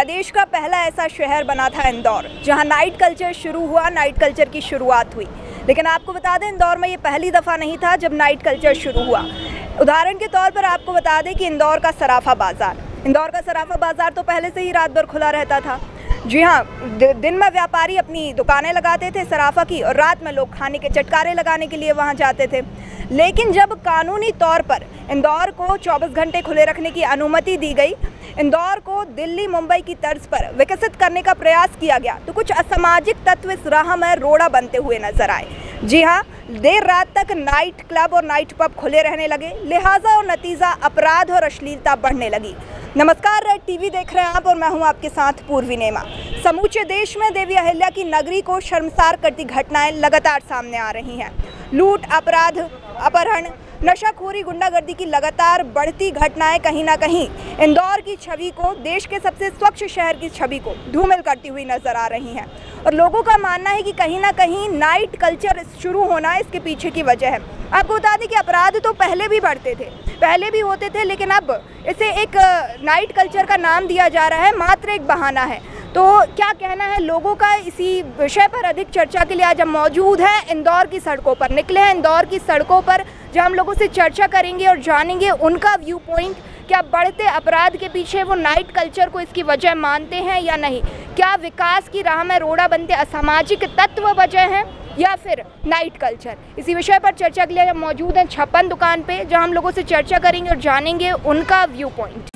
प्रदेश का पहला ऐसा शहर बना था इंदौर, जहां नाइट कल्चर शुरू हुआ, नाइट कल्चर की शुरुआत हुई। लेकिन आपको बता दें, इंदौर में ये पहली दफ़ा नहीं था जब नाइट कल्चर शुरू हुआ। उदाहरण के तौर पर आपको बता दें कि इंदौर का सराफा बाज़ार तो पहले से ही रात भर खुला रहता था। जी हाँ, दिन में व्यापारी अपनी दुकानें लगाते थे सराफा की, और रात में लोग खाने के चटकारे लगाने के लिए वहाँ जाते थे। लेकिन जब कानूनी तौर पर इंदौर को 24 घंटे खुले रखने की अनुमति दी गई, इंदौर को दिल्ली मुंबई की तर्ज पर विकसित करने का प्रयास किया गया, तो कुछ असामाजिक तत्व इस राह में रोड़ा बनते हुए नजर आए। जी हाँ, देर रात तक नाइट क्लब और नाइट पब खुले रहने लगे, लिहाजा और नतीजा अपराध और अश्लीलता बढ़ने लगी। नमस्कार, रेड टीवी देख रहे हैं आप और मैं हूं आपके साथ पूर्वी नेमा। समूचे देश में देवी अहिल्या की नगरी को शर्मसार करती घटनाएं लगातार सामने आ रही हैं। लूट, अपराध, अपहरण, नशाखोरी, गुंडागर्दी की लगातार बढ़ती घटनाएं कहीं ना कहीं इंदौर की छवि को, देश के सबसे स्वच्छ शहर की छवि को धूमिल करती हुई नजर आ रही हैं। और लोगों का मानना है कि कहीं ना कहीं नाइट कल्चर शुरू होना इसके पीछे की वजह है। आपको बता दें कि अपराध तो पहले भी बढ़ते थे, पहले भी होते थे, लेकिन अब इसे एक नाइट कल्चर का नाम दिया जा रहा है, मात्र एक बहाना है। तो क्या कहना है लोगों का, इसी विषय पर अधिक चर्चा के लिए आज हम मौजूद हैं इंदौर की सड़कों पर। निकले हैं इंदौर की सड़कों पर, जहां हम लोगों से चर्चा करेंगे और जानेंगे उनका व्यू पॉइंट। क्या बढ़ते अपराध के पीछे वो नाइट कल्चर को इसकी वजह मानते हैं या नहीं? क्या विकास की राह में रोड़ा बनते असामाजिक तत्व वजह हैं या फिर नाइट कल्चर? इसी विषय पर चर्चा के लिए हम मौजूद हैं 56 दुकान पे, जहां हम लोगों से चर्चा करेंगे और जानेंगे उनका व्यू पॉइंट।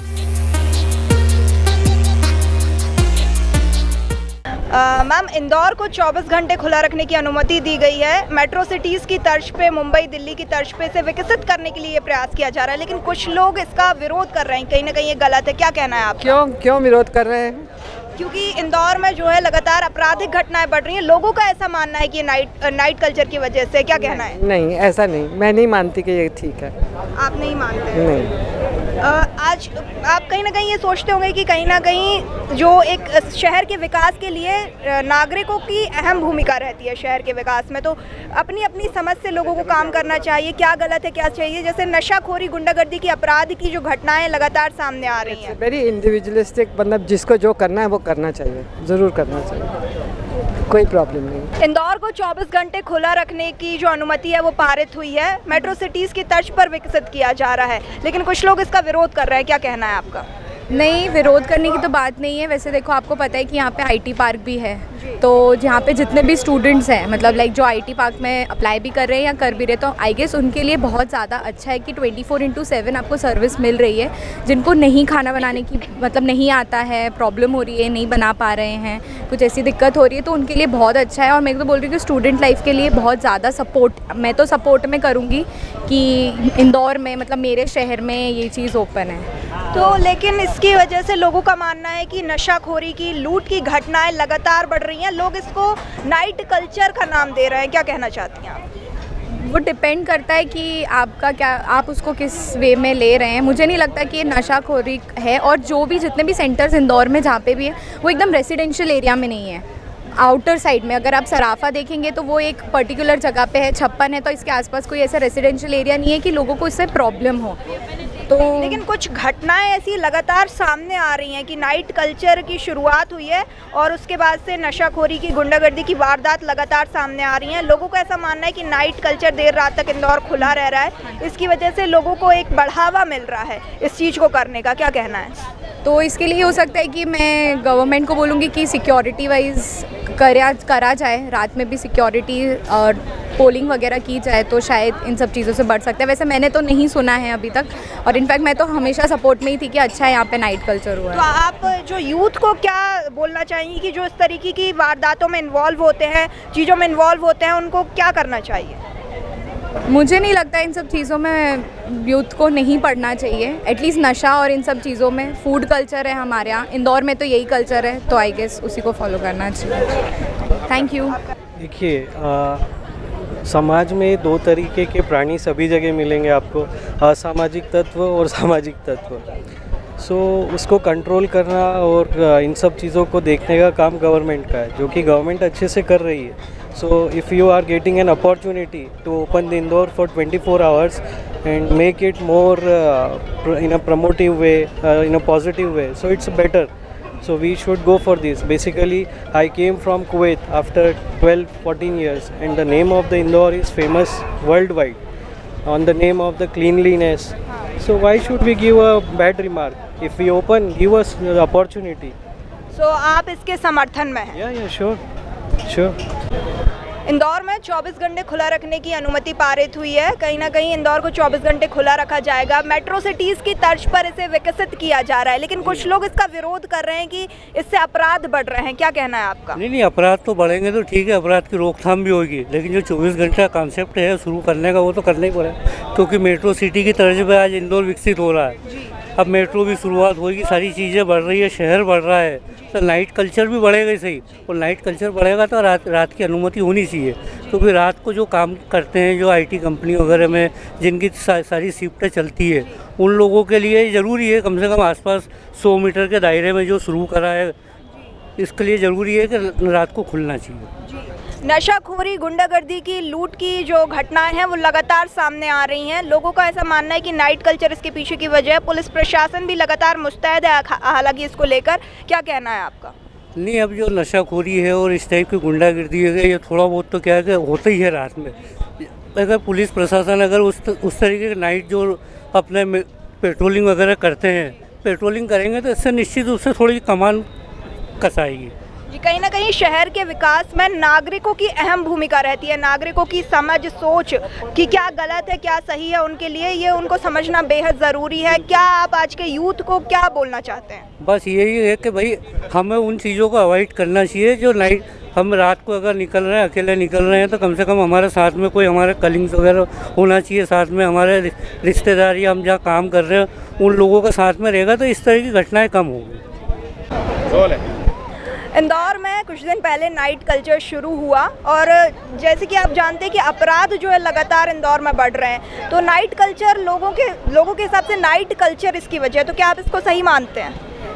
मैम, इंदौर को 24 घंटे खुला रखने की अनुमति दी गई है। मेट्रो सिटीज़ की तर्ज पे, मुंबई, दिल्ली की तर्ज पे से विकसित करने के लिए ये प्रयास किया जा रहा है, लेकिन कुछ लोग इसका विरोध कर रहे हैं। कहीं ना कहीं ये गलत है, क्या कहना है आप? क्यों विरोध कर रहे हैं? क्योंकि इंदौर में जो है लगातार आपराधिक घटनाएं बढ़ रही हैं। लोगों का ऐसा मानना है कि नाइट कल्चर की वजह से। क्या कहना है? नहीं, ऐसा नहीं, मैं नहीं मानती कि ये ठीक है। आप नहीं मानते? नहीं। आज आप कहीं ना कहीं ये सोचते होंगे कि कहीं ना कहीं जो एक शहर के विकास के लिए नागरिकों की अहम भूमिका रहती है शहर के विकास में, तो अपनी अपनी समझ से लोगों को काम करना चाहिए। क्या गलत है, क्या चाहिए? जैसे नशाखोरी, गुंडागर्दी की, अपराध की जो घटनाएं लगातार सामने आ रही हैं। वेरी इंडिविजुअलिस्टिक, मतलब जिसको जो करना है वो करना चाहिए, ज़रूर करना चाहिए, कोई प्रॉब्लम नहीं। इंदौर को 24 घंटे खुला रखने की जो अनुमति है वो पारित हुई है, मेट्रो सिटीज़ की तर्ज पर विकसित किया जा रहा है, लेकिन कुछ लोग इसका विरोध कर रहे हैं। क्या कहना है आपका? नहीं, विरोध करने की तो बात नहीं है। वैसे देखो, आपको पता है कि यहाँ पे आईटी पार्क भी है, तो यहाँ पे जितने भी स्टूडेंट्स हैं, मतलब लाइक जो आईटी पार्क में अप्लाई भी कर रहे हैं या कर भी रहे, तो आई गेस उनके लिए बहुत ज़्यादा अच्छा है कि 24/7 आपको सर्विस मिल रही है। जिनको नहीं खाना बनाने की मतलब नहीं आता है, प्रॉब्लम हो रही है, नहीं बना पा रहे हैं, कुछ ऐसी दिक्कत हो रही है, तो उनके लिए बहुत अच्छा है। और मैं तो बोल रही हूँ कि स्टूडेंट लाइफ के लिए बहुत ज़्यादा सपोर्ट, मैं तो सपोर्ट में करूँगी कि इंदौर में, मतलब मेरे शहर में ये चीज़ ओपन है। तो लेकिन इसकी वजह से लोगों का मानना है कि नशाखोरी की, लूट की घटनाएं लगातार बढ़ रही हैं। लोग इसको नाइट कल्चर का नाम दे रहे हैं। क्या कहना चाहती हैं आप? वो डिपेंड करता है कि आपका क्या, आप उसको किस वे में ले रहे हैं। मुझे नहीं लगता कि ये नशाखोरी है। और जो भी जितने भी सेंटर्स इंदौर में जहाँ पे भी है, वो एकदम रेसिडेंशियल एरिया में नहीं है, आउटर साइड में। अगर आप सराफा देखेंगे तो वो एक पर्टिकुलर जगह पे है, 56 है, तो इसके आसपास कोई ऐसा रेसिडेंशियल एरिया नहीं है कि लोगों को इससे प्रॉब्लम हो। तो लेकिन कुछ घटनाएं ऐसी लगातार सामने आ रही हैं कि नाइट कल्चर की शुरुआत हुई है और उसके बाद से नशाखोरी की, गुंडागर्दी की वारदात लगातार सामने आ रही हैं। लोगों का ऐसा मानना है कि नाइट कल्चर देर रात तक इंदौर खुला रह रहा है, इसकी वजह से लोगों को एक बढ़ावा मिल रहा है इस चीज़ को करने का। क्या कहना है? तो इसके लिए हो सकता है कि मैं गवर्नमेंट को बोलूँगी कि सिक्योरिटी वाइज करा जाए, रात में भी सिक्योरिटी और पोलिंग वगैरह की जाए, तो शायद इन सब चीज़ों से बढ़ सकता है। वैसे मैंने तो नहीं सुना है अभी तक, और इनफैक्ट मैं तो हमेशा सपोर्ट में ही थी कि अच्छा है यहाँ पे नाइट कल्चर हुआ है। तो आप जो यूथ को क्या बोलना चाहेंगी कि जो इस तरीके की वारदातों में इन्वॉल्व होते हैं, चीज़ों में इन्वॉल्व होते हैं, उनको क्या करना चाहिए? मुझे नहीं लगता इन सब चीज़ों में यूथ को नहीं पढ़ना चाहिए। एटलीस्ट नशा और इन सब चीज़ों में, फूड कल्चर है हमारे यहाँ इंदौर में, तो यही कल्चर है, तो आई गेस उसी को फॉलो करना चाहिए। Thank you. देखिए, समाज में दो तरीके के प्राणी सभी जगह मिलेंगे आपको, असामाजिक तत्व और सामाजिक तत्व। सो उसको कंट्रोल करना और इन सब चीज़ों को देखने का काम गवर्नमेंट का है, जो कि गवर्नमेंट अच्छे से कर रही है। So if you are getting an opportunity to open the Indore for 24 hours and make it more in a promotive way, in a positive way, so it's better. So we should go for this. Basically, I came from Kuwait after 12-14 years, and the name of the Indore is famous worldwide on the name of the cleanliness. So why should we give a bad remark? If we open, give us the opportunity. So आप इसके समर्थन में हैं? Yeah, sure. Indore में 24 घंटे खुला रखने की अनुमति पारित हुई है। कहीं ना कहीं इंदौर को 24 घंटे खुला रखा जाएगा। मेट्रो सिटीज़ की तर्ज पर इसे विकसित किया जा रहा है, लेकिन कुछ लोग इसका विरोध कर रहे हैं कि इससे अपराध बढ़ रहे हैं। क्या कहना है आपका? नहीं, अपराध तो बढ़ेंगे तो ठीक है, अपराध की रोकथाम भी होगी, लेकिन जो 24 घंटे का कॉन्सेप्ट है शुरू करने का वो तो करना ही पड़ेगा, क्योंकि मेट्रो सिटी की तर्ज पर आज इंदौर विकसित हो रहा है। अब मेट्रो भी शुरुआत होगी, सारी चीज़ें बढ़ रही है, शहर बढ़ रहा है, तो नाइट कल्चर भी बढ़ेगा ही सही। और नाइट कल्चर बढ़ेगा तो रात की अनुमति होनी चाहिए, क्योंकि रात को जो काम करते हैं, जो आईटी कंपनी वगैरह में जिनकी सारी शिफ्टें चलती है, उन लोगों के लिए ज़रूरी है कम से कम आसपास 100 मीटर के दायरे में जो शुरू करा है, इसके लिए ज़रूरी है कि रात को खुलना चाहिए। नशाखोरी, गुंडागर्दी की, लूट की जो घटनाएं हैं वो लगातार सामने आ रही हैं। लोगों का ऐसा मानना है कि नाइट कल्चर इसके पीछे की वजह है। पुलिस प्रशासन भी लगातार मुस्तैद है हालांकि इसको लेकर। क्या कहना है आपका? नहीं, अब जो नशाखोरी है और इस टाइप की गुंडागर्दी है, ये थोड़ा बहुत तो क्या है कि होता ही है रात में। अगर पुलिस प्रशासन अगर उस तरीके के नाइट जो अपने पेट्रोलिंग वगैरह करते हैं, पेट्रोलिंग करेंगे तो इससे निश्चित रूप से थोड़ी कमान कसाएगी। कहीं ना कहीं शहर के विकास में नागरिकों की अहम भूमिका रहती है। नागरिकों की समझ, सोच कि क्या गलत है क्या सही है, उनके लिए ये उनको समझना बेहद ज़रूरी है। क्या आप आज के यूथ को क्या बोलना चाहते हैं? बस यही है कि भाई हमें उन चीज़ों को अवॉइड करना चाहिए जो नाइट, हम रात को अगर निकल रहे हैं, अकेले निकल रहे हैं, तो कम से कम हमारे साथ में कोई हमारे कलीग्स वगैरह होना चाहिए, साथ में हमारे रिश्तेदार या हम जहाँ काम कर रहे हैं उन लोगों का साथ में रहेगा तो इस तरह की घटनाएँ कम होंगी। इंदौर में कुछ दिन पहले नाइट कल्चर शुरू हुआ और जैसे कि आप जानते हैं कि अपराध जो है लगातार इंदौर में बढ़ रहे हैं, तो नाइट कल्चर लोगों के हिसाब से नाइट कल्चर इसकी वजह है। तो क्या आप इसको सही मानते हैं?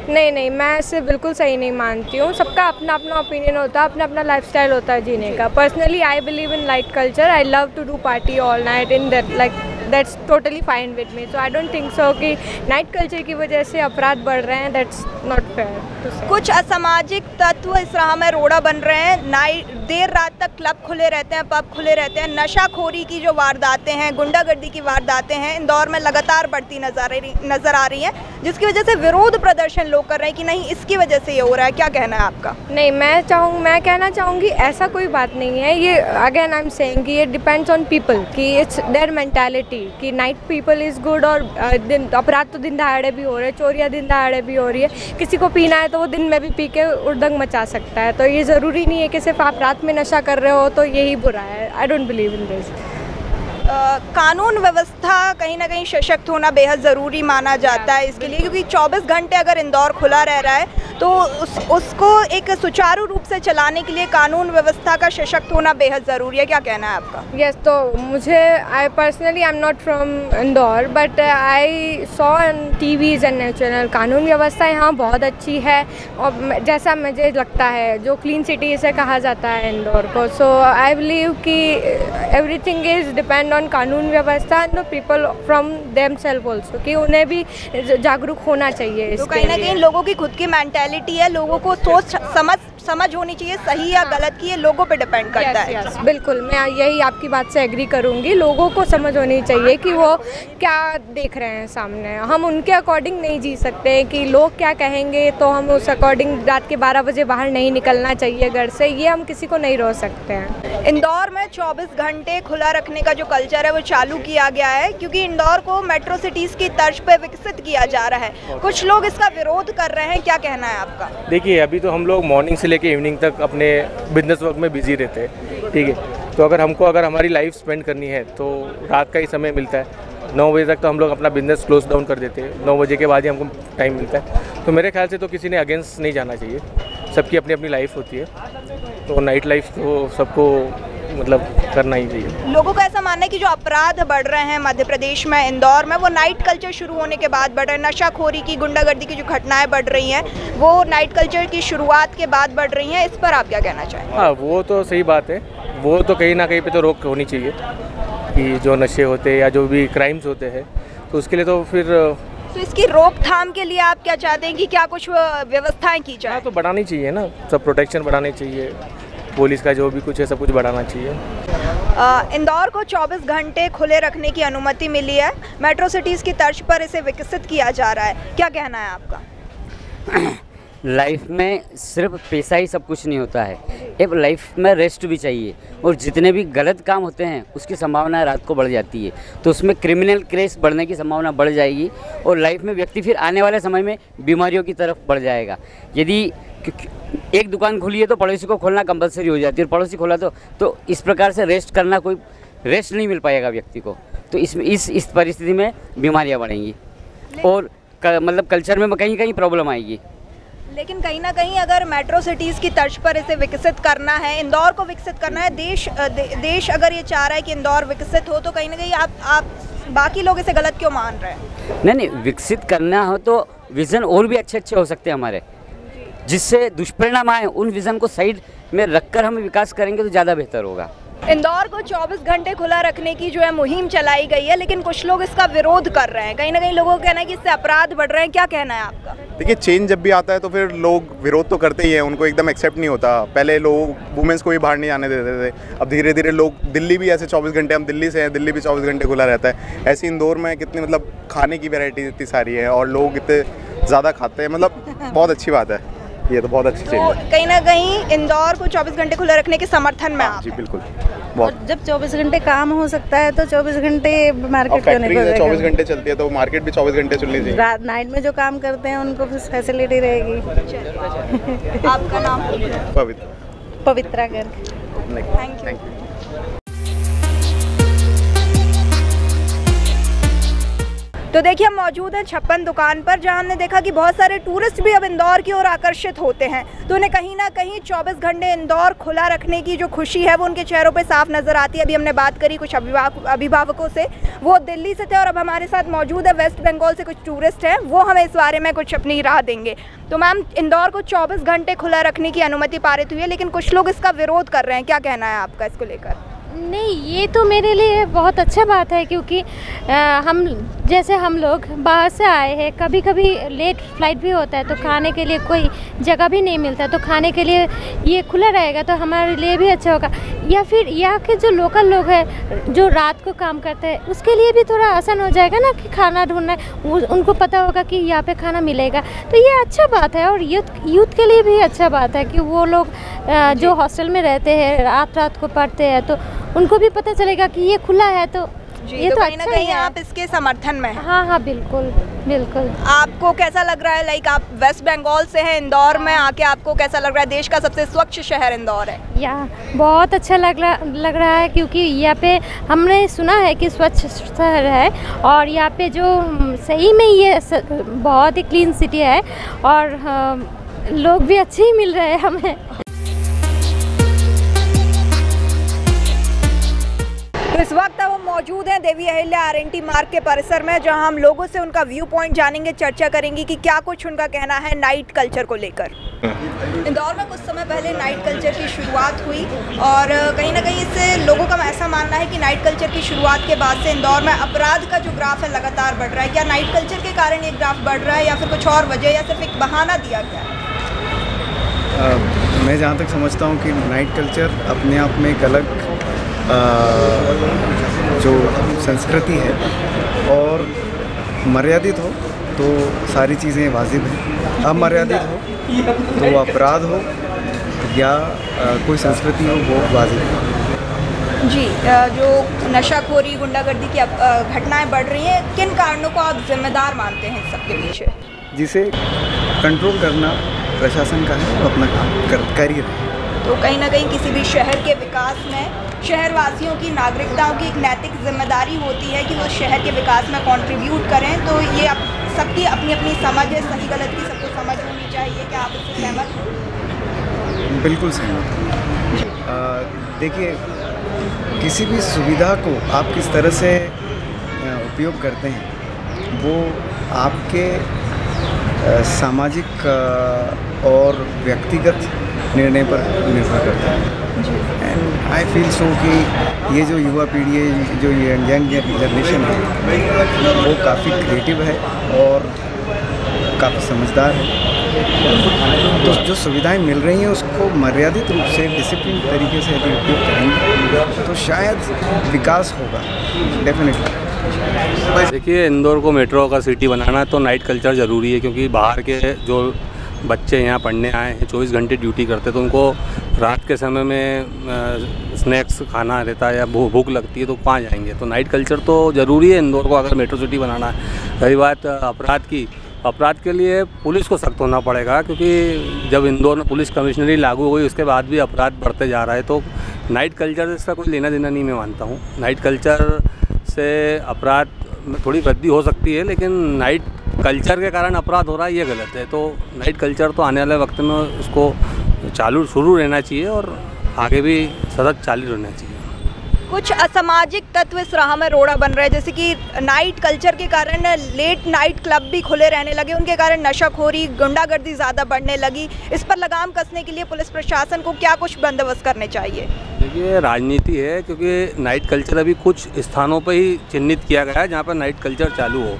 नहीं, मैं इसे बिल्कुल सही नहीं मानती हूँ। सबका अपना अपना ओपिनियन होता है, अपना अपना लाइफस्टाइल होता है जीने का। Personally I believe in night culture. I love to do party all night in that, like that's totally fine with me. So I don't think so कि नाइट कल्चर की वजह से अपराध बढ़ रहे हैं। That's not fair. कुछ असामाजिक तत्व इस राह में रोड़ा बन रहे हैं। देर रात तक क्लब खुले रहते हैं, पब खुले रहते हैं। नशाखोरी की जो वारदातें हैं, गुंडागर्दी की वारदातें हैं इंदौर में लगातार बढ़ती नज़र आ रही हैं, जिसकी वजह से विरोध प्रदर्शन लोग कर रहे हैं कि नहीं इसकी वजह से ये हो रहा है। क्या कहना है आपका? नहीं, मैं कहना चाहूँगी ऐसा कोई बात नहीं है। ये अगेन आई एम सेइंग कि ये डिपेंड्स ऑन पीपल, कि इट्स देयर मेंटालिटी कि नाइट पीपल इज़ गुड। और अपराध तो दिन दहाड़े भी हो रहे हैं, चोरियाँ दिन दहाड़े भी हो रही है। किसी को पीना है तो वो दिन में भी पी के उड़दंग मचा सकता है। तो ये ज़रूरी नहीं है कि सिर्फ आप रात में नशा कर रहे हो तो यही बुरा है। I don't believe in this. कानून व्यवस्था कहीं ना कहीं सशक्त होना बेहद ज़रूरी माना जाता है इसके लिए, क्योंकि 24 घंटे अगर इंदौर खुला रह रहा है तो उसको एक सुचारू रूप से चलाने के लिए कानून व्यवस्था का सशक्त होना बेहद ज़रूरी है। क्या कहना है आपका? यस, तो मुझे I personally I am not from Indore, but I saw on TVs and news channel कानून व्यवस्था यहाँ बहुत अच्छी है। और जैसा मुझे लगता है जो क्लीन सिटी इसे कहा जाता है इंदौर को। सो आई बिलीव कि एवरीथिंग इज़ डिपेंड ऑन कानून व्यवस्था and the people from themself also, कि उन्हें भी जागरूक होना चाहिए। तो कहीं ना कहीं लोगों की खुद की मेंटालिटी है, लोगों को सोच समझ होनी चाहिए, सही या गलत की, ये लोगों पे डिपेंड करता है। यस, बिल्कुल, मैं यही आपकी बात से एग्री करूंगी। लोगों को समझ होनी चाहिए कि वो क्या देख रहे हैं सामने। हम उनके अकॉर्डिंग नहीं जी सकते कि लोग क्या कहेंगे, तो हम उस अकॉर्डिंग रात के 12 बजे बाहर नहीं निकलना चाहिए घर से, ये हम किसी को नहीं रोक सकते हैं। इंदौर में 24 घंटे खुला रखने का जो कल्चर है वो चालू किया गया है, क्योंकि इंदौर को मेट्रो सिटीज़ की तर्ज पे विकसित किया जा रहा है। कुछ लोग इसका विरोध कर रहे हैं। क्या कहना है आपका? देखिए, अभी तो हम लोग मॉर्निंग से लेके इवनिंग तक अपने बिजनेस वर्क में बिजी रहते हैं, ठीक है। तो अगर हमारी लाइफ स्पेंड करनी है तो रात का ही समय मिलता है। 9 बजे तक तो हम लोग अपना बिजनेस क्लोज डाउन कर देते हैं, 9 बजे के बाद ही हमको टाइम मिलता है। तो मेरे ख्याल से तो किसी ने अगेंस्ट नहीं जाना चाहिए। सबकी अपनी अपनी लाइफ होती है, तो नाइट लाइफ तो सबको मतलब करना ही चाहिए। लोगों का ऐसा मानना है कि जो अपराध बढ़ रहे हैं मध्य प्रदेश में, इंदौर में, वो नाइट कल्चर शुरू होने के बाद बढ़ रहे हैं। नशाखोरी की, गुंडागर्दी की जो घटनाएं बढ़ रही हैं वो नाइट कल्चर की शुरुआत के बाद बढ़ रही हैं। इस पर आप क्या कहना चाहेंगे? हाँ, वो तो सही बात है। वो तो कहीं ना कहीं पे तो रोक होनी चाहिए कि जो नशे होते हैं या जो भी क्राइम्स होते हैं, तो उसके लिए तो फिर तो इसकी रोकथाम के लिए आप क्या चाहते हैं कि क्या कुछ व्यवस्थाएं की जाए? हाँ, तो बढ़ानी चाहिए ना, सब प्रोटेक्शन बढ़ानी चाहिए, पुलिस का जो भी कुछ है सब कुछ बढ़ाना चाहिए। इंदौर को 24 घंटे खुले रखने की अनुमति मिली है, मेट्रो सिटीज़ की तर्ज पर इसे विकसित किया जा रहा है, क्या कहना है आपका? लाइफ में सिर्फ पैसा ही सब कुछ नहीं होता है, एक लाइफ में रेस्ट भी चाहिए, और जितने भी गलत काम होते हैं उसकी संभावना रात को बढ़ जाती है, तो उसमें क्रिमिनल केस बढ़ने की संभावना बढ़ जाएगी, और लाइफ में व्यक्ति फिर आने वाले समय में बीमारियों की तरफ बढ़ जाएगा। यदि एक दुकान खुली है तो पड़ोसी को खोलना कंपलसरी हो जाती है, और पड़ोसी खोला तो इस प्रकार से रेस्ट करना, कोई रेस्ट नहीं मिल पाएगा व्यक्ति को, तो इस परिस्थिति में बीमारियाँ बढ़ेंगी और मतलब कल्चर में कहीं प्रॉब्लम आएगी। लेकिन कहीं ना कहीं अगर मेट्रो सिटीज़ की तर्ज पर इसे विकसित करना है, इंदौर को विकसित करना है, देश अगर ये चाह रहा है कि इंदौर विकसित हो, तो कहीं ना कहीं आप बाकी लोग इसे गलत क्यों मान रहे हैं? नहीं, विकसित करना हो तो विज़न और भी अच्छे हो सकते हैं हमारे, जिससे दुष्परिणाम आए उन विज़न को साइड में रखकर हम विकास करेंगे तो ज़्यादा बेहतर होगा। इंदौर को 24 घंटे खुला रखने की जो है मुहिम चलाई गई है, लेकिन कुछ लोग इसका विरोध कर रहे हैं, कहीं ना कहीं लोगों का कहना है कि इससे अपराध बढ़ रहे हैं, क्या कहना है आपका? देखिए, चेंज जब भी आता है तो फिर लोग विरोध तो करते ही हैं, उनको एकदम एक्सेप्ट नहीं होता। पहले लोग वुमेंस को भी बाहर नहीं आने देते थे, अब धीरे धीरे लोग, दिल्ली भी ऐसे 24 घंटे, हम दिल्ली से हैं, दिल्ली भी 24 घंटे खुला रहता है। ऐसे इंदौर में कितनी मतलब खाने की वैरायटी इतनी सारी है और लोग इतने ज़्यादा खाते हैं, मतलब बहुत अच्छी बात है, ये तो बहुत अच्छी चीज़ है। कहीं ना कहीं इंदौर को 24 घंटे खुला रखने के समर्थन में आप? जी बिल्कुल। और जब 24 घंटे काम हो सकता है तो 24 घंटे मार्केट क्यों नहीं खुलेगा? 24 घंटे चलती है तो मार्केट भी 24 घंटे चलनी चाहिए। रात नाइट में जो काम करते हैं उनको फैसिलिटी रहेगी। आपका नाम? पवित्रा गर्ग। Thank you. तो देखिए, हम मौजूद हैं 56 दुकान पर, जहां हमने देखा कि बहुत सारे टूरिस्ट भी अब इंदौर की ओर आकर्षित होते हैं, तो उन्हें कहीं ना कहीं 24 घंटे इंदौर खुला रखने की जो खुशी है वो उनके चेहरों पे साफ नज़र आती है। अभी हमने बात करी कुछ अभिभावकों से, वो दिल्ली से थे, और अब हमारे साथ मौजूद है वेस्ट बंगाल से कुछ टूरिस्ट हैं, वो हमें इस बारे में कुछ अपनी राय देंगे। तो मैम, इंदौर को 24 घंटे खुला रखने की अनुमति पारित हुई है, लेकिन कुछ लोग इसका विरोध कर रहे हैं, क्या कहना है आपका इसको लेकर? नहीं, ये तो मेरे लिए बहुत अच्छा बात है, क्योंकि हम लोग बाहर से आए हैं, कभी कभी लेट फ्लाइट भी होता है तो खाने के लिए कोई जगह भी नहीं मिलता, तो खाने के लिए ये खुला रहेगा तो हमारे लिए भी अच्छा होगा। या फिर यहाँ के जो लोकल लोग हैं जो रात को काम करते हैं उसके लिए भी थोड़ा आसान हो जाएगा ना, कि खाना ढूंढना उनको पता होगा कि यहाँ पे खाना मिलेगा, तो ये अच्छा बात है। और यूथ के लिए भी अच्छा बात है कि वो लोग जो हॉस्टल में रहते हैं, रात को पढ़ते हैं, तो उनको भी पता चलेगा कि ये खुला है, तो ये तो कहीं ना अच्छा कहीं है। आप इसके समर्थन में हैं? हाँ, बिल्कुल। आपको कैसा लग रहा है, लाइक आप वेस्ट बंगाल से हैं, इंदौर में आके आपको कैसा लग रहा है? देश का सबसे स्वच्छ शहर इंदौर है। बहुत अच्छा लग रहा है, क्योंकि यहाँ पे हमने सुना है कि स्वच्छ शहर है, और यहाँ पे जो सही में ये बहुत ही क्लीन सिटी है, और लोग भी अच्छे ही मिल रहे हैं हमें। तो इस वक्त हम मौजूद हैं देवी अहिल्या R&T मार्ग के परिसर में, जहां हम लोगों से उनका व्यू पॉइंट जानेंगे, चर्चा करेंगे कि क्या कुछ उनका कहना है नाइट कल्चर को लेकर। इंदौर में कुछ समय पहले नाइट कल्चर की शुरुआत हुई, और कहीं ना कहीं इससे लोगों का ऐसा मानना है कि नाइट कल्चर की शुरुआत के बाद से इंदौर में अपराध का जो ग्राफ है लगातार बढ़ रहा है। क्या नाइट कल्चर के कारण ये ग्राफ बढ़ रहा है, या फिर कुछ और वजह, या सिर्फ एक बहाना दिया गया है? मैं जहाँ तक समझता हूँ कि नाइट कल्चर अपने आप में एक अलग जो संस्कृति है, और मर्यादित हो तो सारी चीज़ें वाजिब हैं, अमर्यादित हो तो अपराध हो या कोई संस्कृति हो वो वाजिब है। जी, जो नशाखोरी, गुंडागर्दी की घटनाएं बढ़ रही हैं, किन कारणों को आप जिम्मेदार मानते हैं इस सबके पीछे? जिसे कंट्रोल करना प्रशासन का है, वो अपना काम कर ही रहे। तो कहीं ना कहीं किसी भी शहर के विकास में शहरवासियों की, नागरिकताओं की एक नैतिक जिम्मेदारी होती है कि वो शहर के विकास में कंट्रीब्यूट करें, तो ये सबकी अपनी अपनी समझ है, सही गलत की सबको समझ होनी चाहिए। क्या आप इससे सहमत हो? बिल्कुल सहमत हूँ। देखिए, किसी भी सुविधा को आप किस तरह से उपयोग करते हैं वो आपके सामाजिक और व्यक्तिगत निर्णय पर निर्भर करता है। एंड आई फील सो कि ये जो युवा पीढ़ी है, जो यंग जनरेशन है, वो काफ़ी क्रिएटिव है और काफ़ी समझदार है। तो जो सुविधाएं मिल रही हैं उसको मर्यादित रूप से डिसिप्लिन तरीके से यदि उपयोग करेंगे तो शायद विकास होगा, डेफिनेटली। देखिए, इंदौर को मेट्रो का सिटी बनाना तो नाइट कल्चर ज़रूरी है, क्योंकि बाहर के जो बच्चे यहाँ पढ़ने आए हैं 24 घंटे ड्यूटी करते, तो उनको रात के समय में स्नैक्स खाना रहता है या भूख लगती है तो कहाँ जाएंगे। तो नाइट कल्चर तो ज़रूरी है इंदौर को अगर मेट्रो सिटी बनाना है। रही बात अपराध के लिए पुलिस को सख्त होना पड़ेगा, क्योंकि जब इंदौर में पुलिस कमिश्नरी लागू हुई उसके बाद भी अपराध बढ़ते जा रहा है। तो नाइट कल्चर से इसका कोई लेना देना नहीं मैं मानता हूँ। नाइट कल्चर से अपराध में थोड़ी वृद्धि हो सकती है, लेकिन नाइट कल्चर के कारण अपराध हो रहा है ये गलत है। तो नाइट कल्चर तो आने वाले वक्त में उसको शुरू रहना चाहिए और आगे भी सतत चालू रहना चाहिए। कुछ असामाजिक तत्व इस राह में रोड़ा बन रहे हैं, जैसे कि नाइट कल्चर के कारण लेट नाइट क्लब भी खुले रहने लगे, उनके कारण नशाखोरी, गुंडागर्दी ज़्यादा बढ़ने लगी। इस पर लगाम कसने के लिए पुलिस प्रशासन को क्या कुछ बंदोबस्त करने चाहिए? देखिए, राजनीति है, क्योंकि नाइट कल्चर अभी कुछ स्थानों पर ही चिन्हित किया गया है जहाँ पर नाइट कल्चर चालू हो,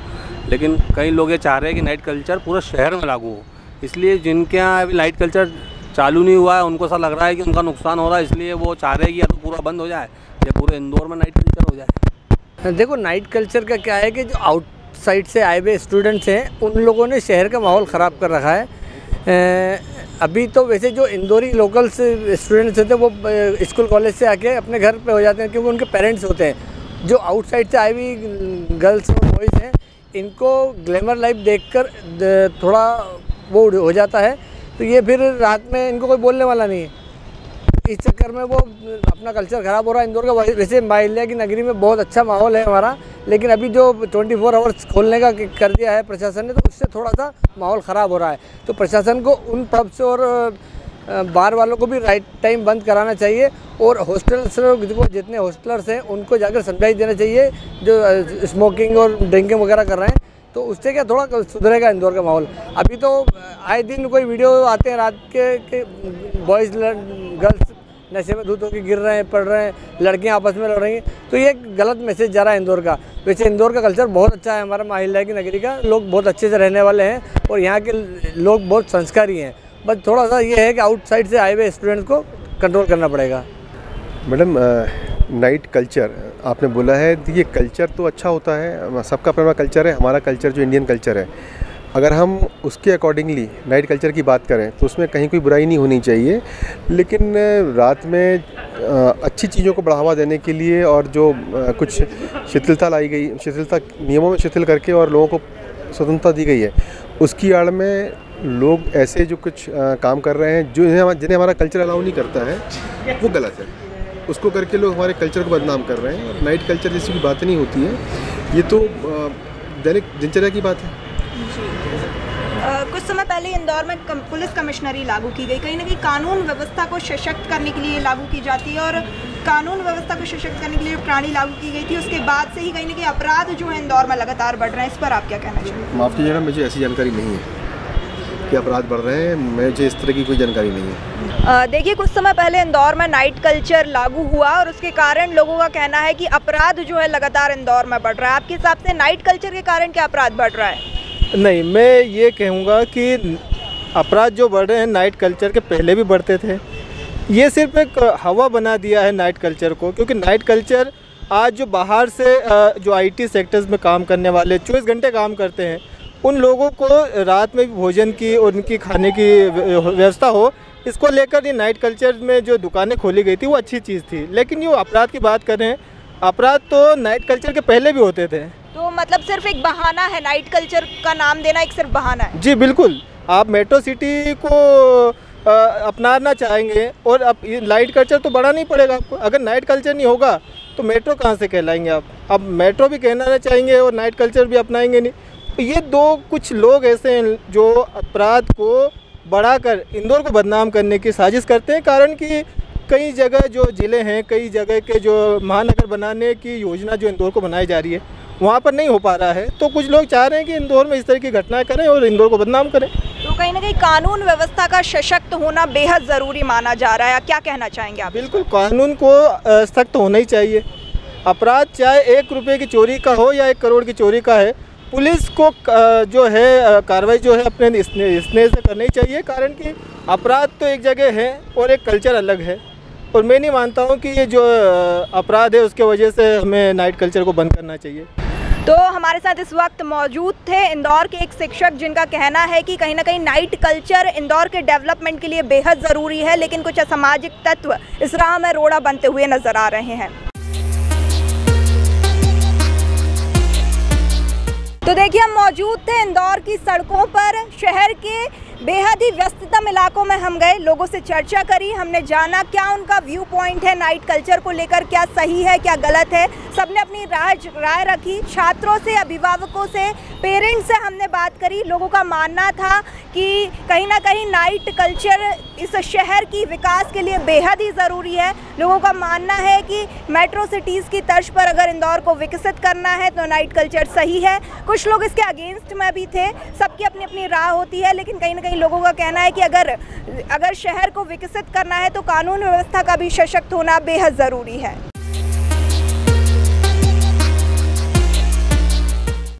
लेकिन कई लोग ये चाह रहे हैं कि नाइट कल्चर पूरे शहर में लागू हो। इसलिए जिनके यहाँ अभी नाइट कल्चर चालू नहीं हुआ है उनको ऐसा लग रहा है कि उनका नुकसान हो रहा है, इसलिए वो चाह रहे हैं कि या तो पूरा बंद हो जाए या पूरे इंदौर में नाइट कल्चर हो जाए। देखो, नाइट कल्चर का क्या है कि जो आउटसाइड से आए हुए स्टूडेंट्स हैं उन लोगों ने शहर का माहौल ख़राब कर रखा है। अभी तो वैसे जो इंदौरी लोकल्स स्टूडेंट्स होते हैं वो स्कूल कॉलेज से आके अपने घर पे हो जाते हैं, क्योंकि उनके पेरेंट्स होते हैं। जो आउटसाइड से आई हुई गर्ल्स और बॉयज़ हैं इनको ग्लैमर लाइफ देखकर थोड़ा वो हो जाता है, तो ये फिर रात में इनको कोई बोलने वाला नहीं है। इस चक्कर में वो अपना कल्चर ख़राब हो रहा है। इंदौर का वैसे माहिल्या की नगरी में बहुत अच्छा माहौल है हमारा, लेकिन अभी जो 24 आवर्स खोलने का कर दिया है प्रशासन ने, तो उससे थोड़ा सा माहौल ख़राब हो रहा है। तो प्रशासन को उन पब्स और बार वालों को भी राइट टाइम बंद कराना चाहिए, और हॉस्टल्स को जितने हॉस्टलर्स हैं उनको जाकर समझाई देना चाहिए जो स्मोकिंग और ड्रिंकिंग वगैरह कर रहे हैं, तो उससे क्या थोड़ा सुधरेगा इंदौर का माहौल। अभी तो आए दिन कोई वीडियो आते हैं रात के बॉयज़ गर्ल्स नशे में धुत होकर गिर रहे हैं, पढ़ रहे हैं, लड़कियां आपस में लड़ रही हैं, तो ये गलत मैसेज जा रहा है इंदौर का। वैसे इंदौर का कल्चर बहुत अच्छा है, हमारा माहिल्या की नगरी का लोग बहुत अच्छे से रहने वाले हैं और यहाँ के लोग बहुत संस्कारी हैं। बस थोड़ा सा ये है कि आउटसाइड से आए हुए स्टूडेंट्स को कंट्रोल करना पड़ेगा। मैडम, नाइट कल्चर आपने बोला है, ये कल्चर तो अच्छा होता है, सबका अपना कल्चर है। हमारा कल्चर जो इंडियन कल्चर है, अगर हम उसके अकॉर्डिंगली नाइट कल्चर की बात करें तो उसमें कहीं कोई बुराई नहीं होनी चाहिए, लेकिन रात में अच्छी चीज़ों को बढ़ावा देने के लिए और जो कुछ शिथिलता लाई गई, शिथिलता नियमों में शिथिल करके और लोगों को स्वतंत्रता दी गई है, उसकी आड़ में लोग ऐसे जो कुछ काम कर रहे हैं जो जिन्हें हमारा कल्चर अलाउ नहीं करता है, वो गलत है। उसको करके लोग हमारे कल्चर को बदनाम कर रहे हैं। नाइट कल्चर जैसी कोई बात नहीं होती है, ये तो दैनिक दिनचर्या की बात है। कुछ समय पहले इंदौर में पुलिस कमिश्नरी लागू की गई, कहीं ना कहीं कानून व्यवस्था को सशक्त करने के लिए लागू की जाती है, और कानून व्यवस्था को सशक्त करने के लिए प्रणाली लागू की गई थी, उसके बाद से ही कहीं ना कहीं अपराध जो है इंदौर में लगातार बढ़ रहे हैं। इस पर आप क्या कहना चाहिए? माफ़ कीजिएगा, मुझे ऐसी जानकारी नहीं है कि अपराध बढ़ रहे हैं, मुझे इस तरह की कोई जानकारी नहीं है। देखिए, कुछ समय पहले इंदौर में नाइट कल्चर लागू हुआ और उसके कारण लोगों का कहना है कि अपराध जो है लगातार इंदौर में बढ़ रहा है। आपके हिसाब से नाइट कल्चर के कारण क्या अपराध बढ़ रहा है? नहीं, मैं ये कहूँगा कि अपराध जो बढ़ रहे हैं नाइट कल्चर के पहले भी बढ़ते थे। ये सिर्फ एक हवा बना दिया है नाइट कल्चर को, क्योंकि नाइट कल्चर आज जो बाहर से जो आईटी सेक्टर्स में काम करने वाले 24 घंटे काम करते हैं, उन लोगों को रात में भी भोजन की और उनकी खाने की व्यवस्था हो, इसको लेकर ये नाइट कल्चर में जो दुकानें खोली गई थी वो अच्छी चीज़ थी। लेकिन ये अपराध की बात कर रहे हैं, अपराध तो नाइट कल्चर के पहले भी होते थे। तो मतलब सिर्फ एक बहाना है, नाइट कल्चर का नाम देना एक सिर्फ बहाना है? जी बिल्कुल, आप मेट्रो सिटी को अपनाना चाहेंगे और अब नाइट कल्चर तो बढ़ा नहीं पड़ेगा आपको। अगर नाइट कल्चर नहीं होगा तो मेट्रो कहाँ से कहलाएंगे आप? अब मेट्रो भी कहना चाहेंगे और नाइट कल्चर भी अपनाएंगे नहीं। तो ये दो कुछ लोग ऐसे हैं जो अपराध को बढ़ाकर इंदौर को बदनाम करने की साजिश करते हैं। कारण कि कई जगह जो ज़िले हैं, कई जगह के जो महानगर बनाने की योजना जो इंदौर को बनाई जा रही है, वहाँ पर नहीं हो पा रहा है। तो कुछ लोग चाह रहे हैं कि इंदौर में इस तरह की घटनाएं करें और इंदौर को बदनाम करें। तो कहीं ना कहीं कानून व्यवस्था का सशक्त होना बेहद ज़रूरी माना जा रहा है, क्या कहना चाहेंगे आप? बिल्कुल, कानून को सख्त होना ही चाहिए। अपराध चाहे 1 रुपये की चोरी का हो या 1 करोड़ की चोरी का है, पुलिस को जो है कार्रवाई जो है अपने स्नेह से करनी चाहिए। कारण कि अपराध तो एक जगह है और एक कल्चर अलग है, और मैं नहीं मानता हूँ कि ये जो अपराध है उसके वजह से हमें नाइट कल्चर को बंद करना चाहिए। तो हमारे साथ इस वक्त मौजूद थे इंदौर के एक शिक्षक, जिनका कहना है कि कहीं ना कहीं नाइट कल्चर इंदौर के डेवलपमेंट के लिए बेहद ज़रूरी है, लेकिन कुछ असामाजिक तत्व इस राह में रोड़ा बनते हुए नजर आ रहे हैं। तो देखिए, हम मौजूद थे इंदौर की सड़कों पर। शहर के बेहद ही व्यस्ततम इलाकों में हम गए, लोगों से चर्चा करी, हमने जाना क्या उनका व्यू पॉइंट है नाइट कल्चर को लेकर, क्या सही है क्या गलत है। सबने अपनी राय रखी। छात्रों से, अभिभावकों से, पेरेंट्स से हमने बात करी। लोगों का मानना था कि कहीं ना कहीं नाइट कल्चर इस शहर की विकास के लिए बेहद ही ज़रूरी है। लोगों का मानना है कि मेट्रो सिटीज़ की तर्ज पर अगर इंदौर को विकसित करना है तो नाइट कल्चर सही है। कुछ लोग इसके अगेंस्ट में भी थे। सबकी अपनी अपनी राह होती है, लेकिन कहीं ना कहीं लोगों का कहना है कि अगर शहर को विकसित करना है तो कानून व्यवस्था का भी सशक्त होना बेहद ज़रूरी है।